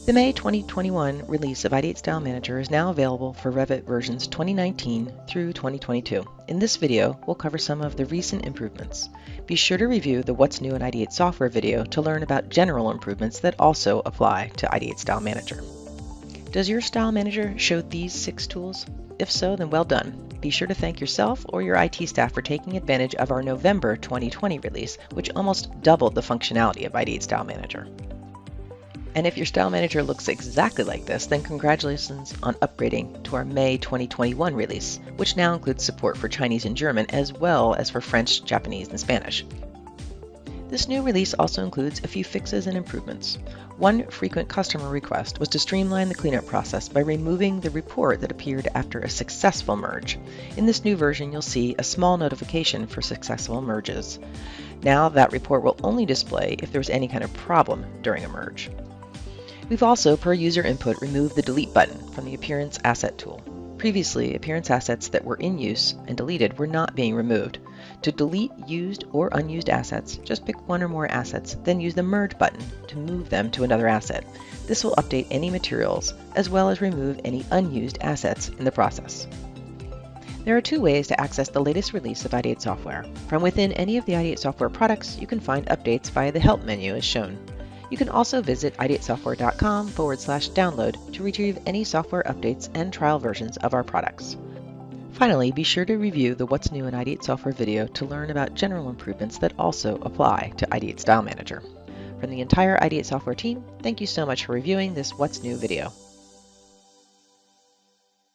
The May 2021 release of Ideate StyleManager is now available for Revit versions 2019 through 2022. In this video, we'll cover some of the recent improvements. Be sure to review the What's New in Ideate Software video to learn about general improvements that also apply to Ideate StyleManager. Does your StyleManager show these 6 tools? If so, then well done. Be sure to thank yourself or your IT staff for taking advantage of our November 2020 release, which almost doubled the functionality of Ideate StyleManager. And if your StyleManager looks exactly like this, then congratulations on upgrading to our May 2021 release, which now includes support for Chinese and German, as well as for French, Japanese, and Spanish. This new release also includes a few fixes and improvements. One frequent customer request was to streamline the cleanup process by removing the report that appeared after a successful merge. In this new version, you'll see a small notification for successful merges. Now that report will only display if there was any kind of problem during a merge. We've also, per user input, removed the delete button from the Appearance Asset tool. Previously, appearance assets that were in use and deleted were not being removed. To delete used or unused assets, just pick one or more assets, then use the Merge button to move them to another asset. This will update any materials, as well as remove any unused assets in the process. There are 2 ways to access the latest release of Ideate Software. From within any of the Ideate Software products, you can find updates via the Help menu as shown. You can also visit ideatesoftware.com/download to retrieve any software updates and trial versions of our products. Finally, be sure to review the What's New in Ideate Software video to learn about general improvements that also apply to Ideate StyleManager. From the entire Ideate Software team, thank you so much for reviewing this What's New video.